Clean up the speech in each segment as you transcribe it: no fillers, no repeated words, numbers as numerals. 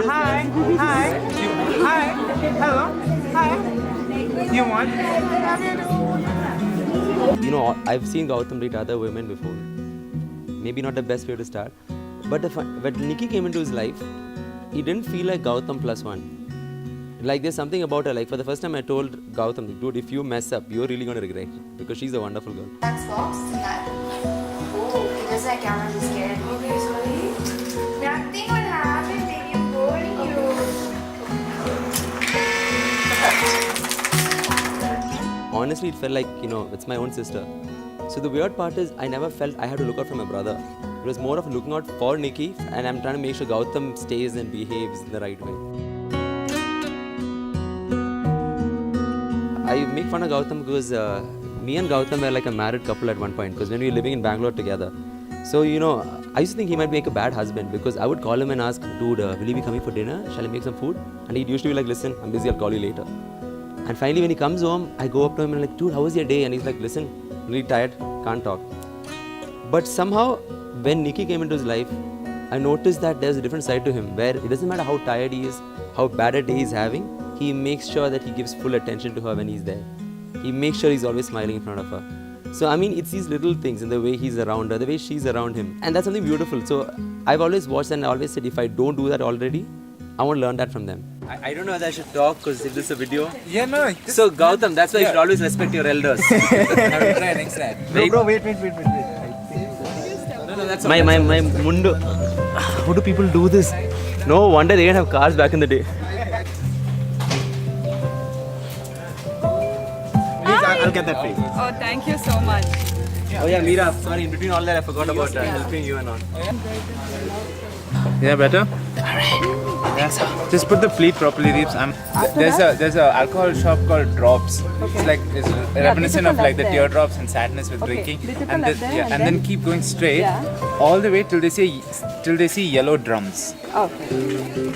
Hi. Hello. Hi. You want? You know, I've seen Gautam date other women before. Maybe not the best way to start. But when Nikki came into his life, he didn't feel like Gautam plus one. Like there's something about her. Like for the first time I told Gautam, dude, if you mess up, you're really going to regret it. Because she's a wonderful girl. That's Fox. Oh, it does like I'm just scared. Okay, sorry. Nothing will happen. They are boring you. Honestly, it felt like, you know, it's my own sister. So the weird part is, I never felt I had to look out for my brother. It was more of looking out for Nikki, and I'm trying to make sure Gautam stays and behaves in the right way. I make fun of Gautam because me and Gautam were like a married couple at one point, because when we were living in Bangalore together. So, you know, I used to think he might make a bad husband, because I would call him and ask, dude, will you be coming for dinner? Shall I make some food? And he'd usually be like, listen, I'm busy, I'll call you later. And finally, when he comes home, I go up to him and I'm like, dude, how was your day? And he's like, listen, I'm really tired, can't talk. But somehow, when Nikki came into his life, I noticed that there's a different side to him, where it doesn't matter how tired he is, how bad a day he's having, he makes sure that he gives full attention to her when he's there. He makes sure he's always smiling in front of her. So, I mean, it's these little things in the way he's around her, the way she's around him. And that's something beautiful. So, I've always watched and I always said, if I don't do that already, I want to learn that from them. I don't know whether I should talk because if this is a video. Yeah, no. So, Gautam, that's why you should always respect your elders. I will try next time. Bro, wait. No, that's my mundo. How do people do this? No wonder they didn't have cars back in the day. I'll get that for you. Oh, thank you so much. Oh yeah, Meera, sorry, in between all that I forgot about helping you and all. Yeah, better? Yeah. Just put the pleat properly, Deeps. There's a alcohol shop called Drops. Okay. It's reminiscent of like the teardrops and sadness with drinking. And then keep going straight all the way till they see yellow drums. Okay.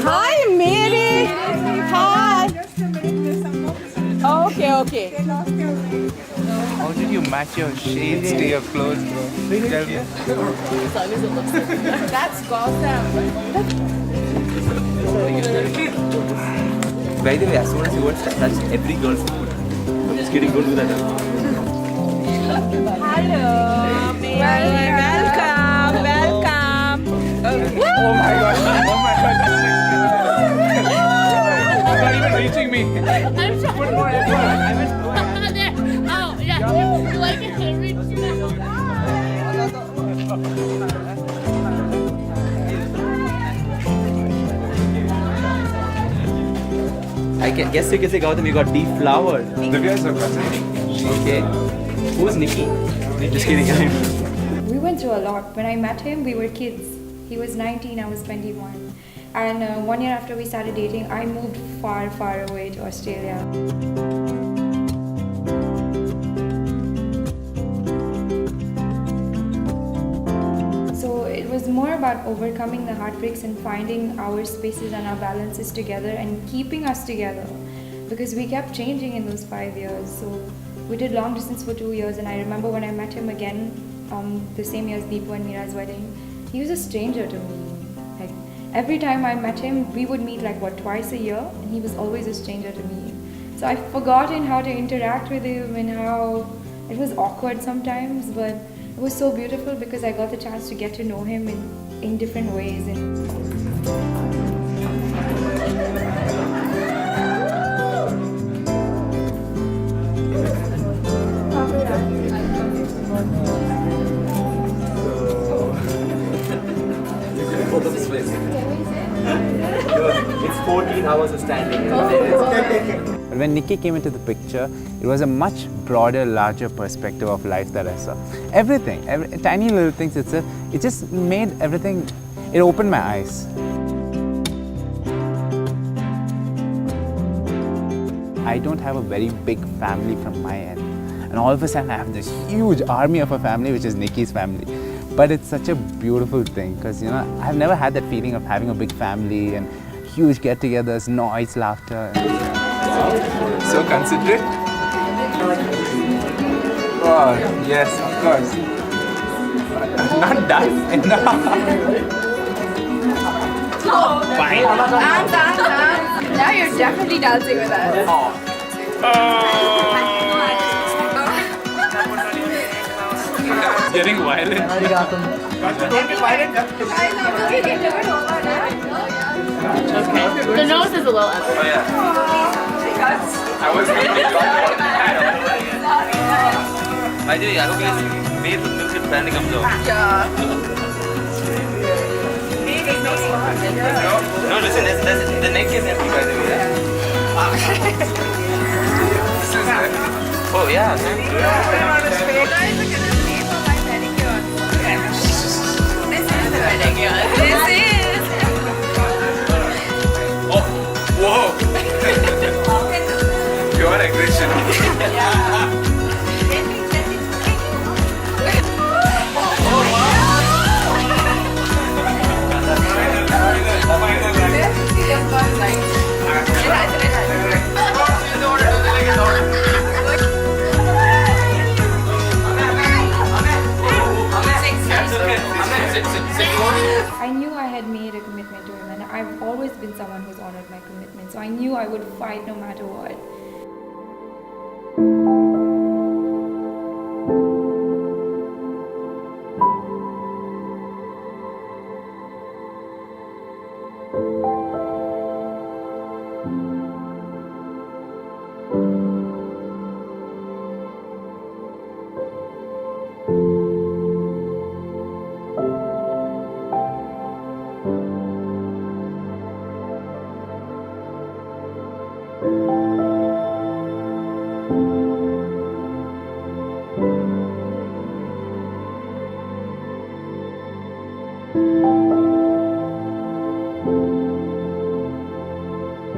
Hi, Mary. Hi. Okay. How did you match your shades to your clothes, bro? Tell me. That's Gautam. By the way, as soon as you want to touch every girl's food. I'm just kidding, don't do that. Hello, Mary. Welcome. Oh my god. It's not even reaching me. I'm sorry. Put more effort. Oh, yeah. You like it? I guess you can say, Gautam, you got deflowered. Divya is a cousin. Okay. Who's Nikki? Just kidding. We went through a lot. When I met him, we were kids. He was 19, I was 21. And 1 year after we started dating, I moved far, far away to Australia. So it was more about overcoming the heartbreaks and finding our spaces and our balances together and keeping us together. Because we kept changing in those 5 years. So we did long distance for 2 years, and I remember when I met him again, the same year as Deepu and Meera's wedding, he was a stranger to me. Like, every time I met him, we would meet twice a year, and he was always a stranger to me. So I've forgotten how to interact with him and how it was awkward sometimes, but it was so beautiful because I got the chance to get to know him in different ways. It's 14 hours of standing. When Nikki came into the picture, it was a much broader, larger perspective of life that I saw. Everything, tiny little things itself, it just made everything, it opened my eyes. I don't have a very big family from my end. And all of a sudden I have this huge army of a family, which is Nikki's family. But it's such a beautiful thing because, you know, I've never had that feeling of having a big family and huge get-togethers, noise, laughter. So considerate. Oh, yes, of course. Not done. Fine. Now you're definitely dancing with us. Getting violent. Okay. The nose is a little up. Oh yeah. I was By the way, I hope you guys made the milk and brandy comes out. No, listen, the neck is empty by the way. Oh yeah, thank you. Oh, whoa! Pure aggression. I knew I had made a commitment to him, and I've always been someone who's honored my commitment. So I knew I would fight no matter what.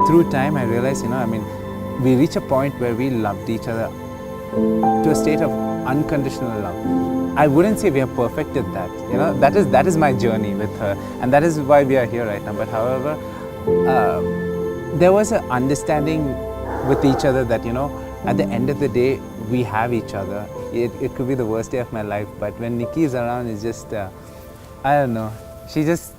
Through time, I realized, you know, I mean, we reach a point where we loved each other to a state of unconditional love. I wouldn't say we have perfected that, you know, that is my journey with her, and that is why we are here right now. But however, there was an understanding with each other that, you know, at the end of the day, we have each other. It could be the worst day of my life, but when Nikki is around, it's just, I don't know, she just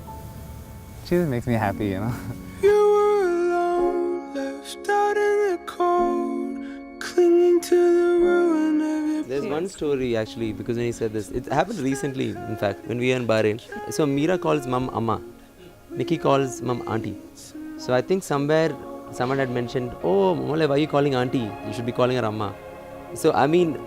makes me happy, you know. You were alone, left out in the cold, clinging to the ruin of your. There's one story actually, because when he said this, it happened recently, in fact, when we were in Bahrain. So Meera calls mum Amma, Nikki calls mum auntie. So I think somewhere someone had mentioned, oh Mole, why are you calling auntie? You should be calling her Amma. So I mean,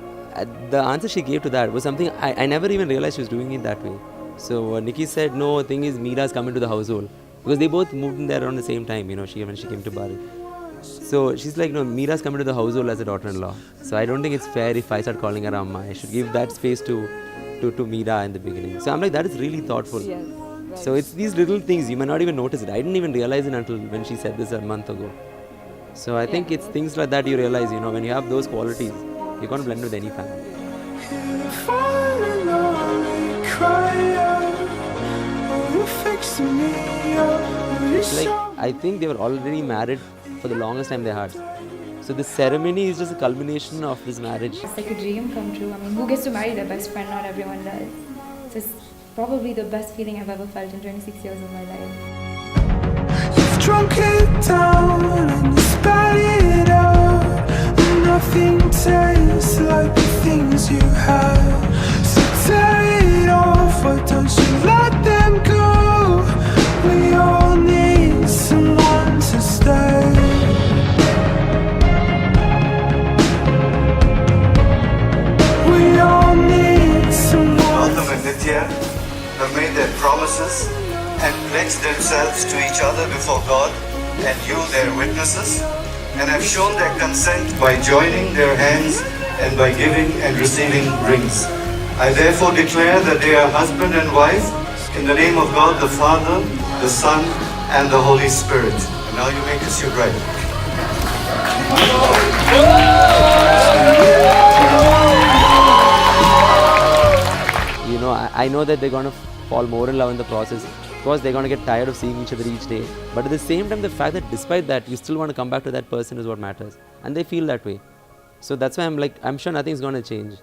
the answer she gave to that was something I never even realized she was doing it that way. So Nikki said, no, the thing is Meera's come into the household. Because they both moved in there around the same time, you know, when she came to Bahrain. So she's like, no, Meera's come into the household as a daughter-in-law. So I don't think it's fair if I start calling her Amma. I should give that space to Meera in the beginning. So I'm like, that is really thoughtful. Yes, right. So it's these little things, you may not even notice it. I didn't even realize it until when she said this a month ago. So I think it's things like that you realize, you know, when you have those qualities, you can't blend with any family. Falling on me, cry out, oh, you're fixing me up, It's like, I think they were already married for the longest time they had. So this ceremony is just a culmination of this marriage. It's like a dream come true. I mean, who gets to marry their best friend? Not everyone does. So it's probably the best feeling I've ever felt in 26 years of my life. You've drunk it down and you spat it out, and nothing tastes like the things you have. So tear it off, why don't you let them go? We all need someone to stay. We all need someone. Gautam and Nitya have made their promises and pledged themselves to each other before God and you, their witnesses, and have shown their consent by joining their hands and by giving and receiving rings. I therefore declare that they are husband and wife in the name of God the Father, the Son, and the Holy Spirit. And now you may kiss your bride. You know, I know that they're going to fall more in love in the process. Of course, they're going to get tired of seeing each other each day. But at the same time, the fact that despite that, you still want to come back to that person is what matters. And they feel that way. So that's why I'm sure nothing's going to change.